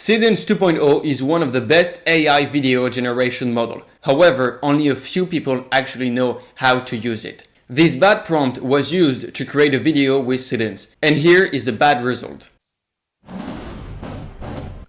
Seedance 2.0 is one of the best AI video generation model. However, only a few people actually know how to use it. This bad prompt was used to create a video with Seedance, and here is the bad result.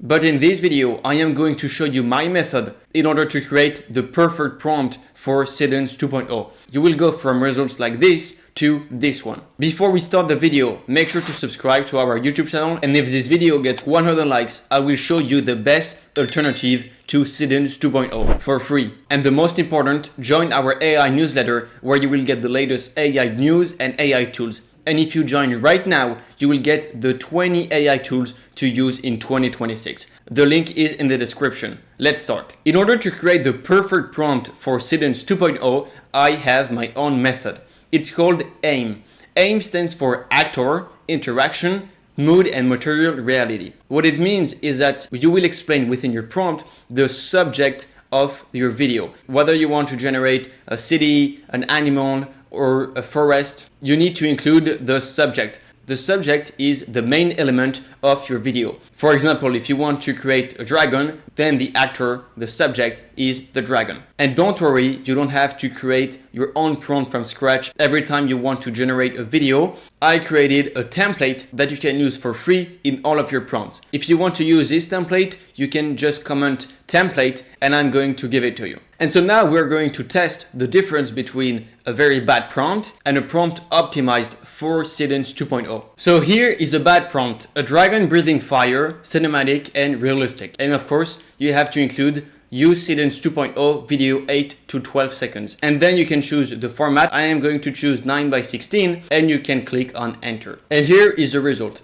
But in this video, I am going to show you my method in order to create the perfect prompt for Seedance 2.0. You will go from results like this to this one. Before we start the video, make sure to subscribe to our YouTube channel, and if this video gets 100 likes, I will show you the best alternative to Seedance 2.0 for free. And the most important, join our AI newsletter where you will get the latest AI news and AI tools. And if you join right now, you will get the 20 AI tools to use in 2026. The link is in the description. Let's start. In order to create the perfect prompt for Seedance 2.0, I have my own method. It's called AIM. AIM stands for Actor, Interaction, Mood and Material Reality. What it means is that you will explain within your prompt the subject of your video. Whether you want to generate a city, an animal, or a forest, you need to include the subject. The subject is the main element of your video. For example, if you want to create a dragon, then the actor, the subject, is the dragon. And don't worry, you don't have to create your own prompt from scratch every time you want to generate a video. I created a template that you can use for free in all of your prompts. If you want to use this template, you can just comment template and I'm going to give it to you. And so now we're going to test the difference between a very bad prompt and a prompt optimized for Seedance 2.0. So here is a bad prompt, a dragon breathing fire, cinematic and realistic. And of course, you have to include use Seedance 2.0 video 8 to 12 seconds. And then you can choose the format. I am going to choose 9:16 and you can click on enter. And here is the result.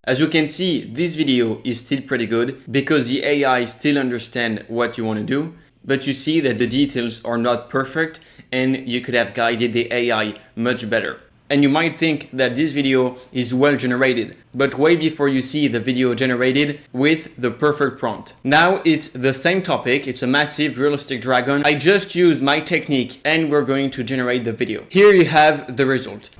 As you can see, this video is still pretty good because the AI still understands what you want to do, but you see that the details are not perfect and you could have guided the AI much better. And you might think that this video is well generated, but wait before you see the video generated with the perfect prompt. Now it's the same topic, it's a massive realistic dragon. I just used my technique and we're going to generate the video. Here you have the result.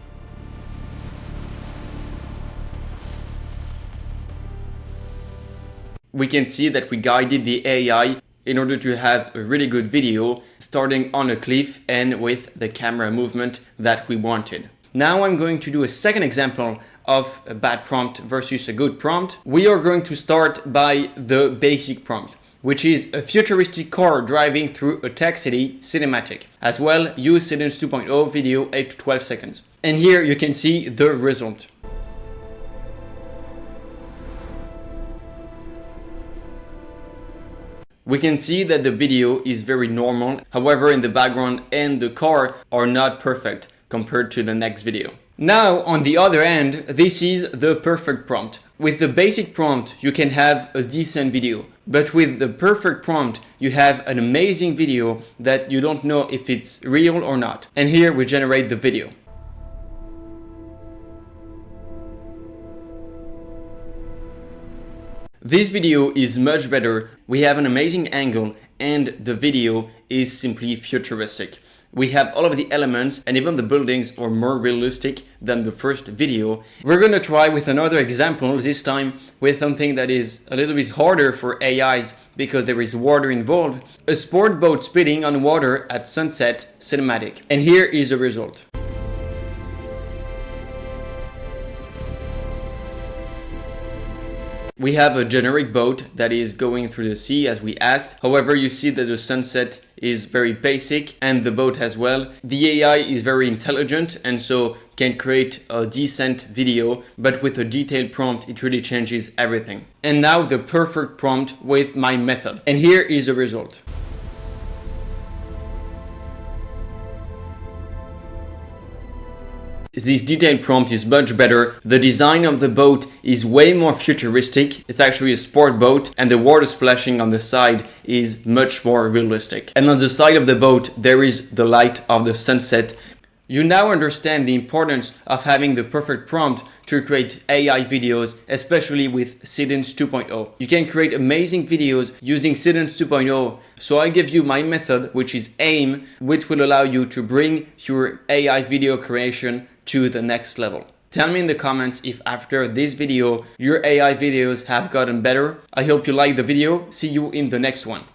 We can see that we guided the AI in order to have a really good video starting on a cliff and with the camera movement that we wanted. Now I'm going to do a second example of a bad prompt versus a good prompt. We are going to start by the basic prompt, which is a futuristic car driving through a tech city cinematic. As well, use Seedance 2.0 video 8 to 12 seconds. And here you can see the result. We can see that the video is very normal. However, in the background and the car are not perfect compared to the next video. Now, on the other end, this is the perfect prompt. With the basic prompt, you can have a decent video. But with the perfect prompt, you have an amazing video that you don't know if it's real or not. And here we generate the video. This video is much better. We have an amazing angle and the video is simply futuristic. We have all of the elements and even the buildings are more realistic than the first video. We're going to try with another example, this time with something that is a little bit harder for AIs because there is water involved. A sport boat speeding on water at sunset cinematic. And here is the result. We have a generic boat that is going through the sea as we asked. However, you see that the sunset is very basic and the boat as well. The AI is very intelligent and so can create a decent video, but with a detailed prompt, it really changes everything. And now the perfect prompt with my method. And here is the result. This detailed prompt is much better. The design of the boat is way more futuristic. It's actually a sport boat and the water splashing on the side is much more realistic. And on the side of the boat, there is the light of the sunset. You now understand the importance of having the perfect prompt to create AI videos, especially with Seedance 2.0. You can create amazing videos using Seedance 2.0. So I give you my method, which is AIM, which will allow you to bring your AI video creation to the next level. Tell me in the comments if after this video, your AI videos have gotten better. I hope you liked the video. See you in the next one.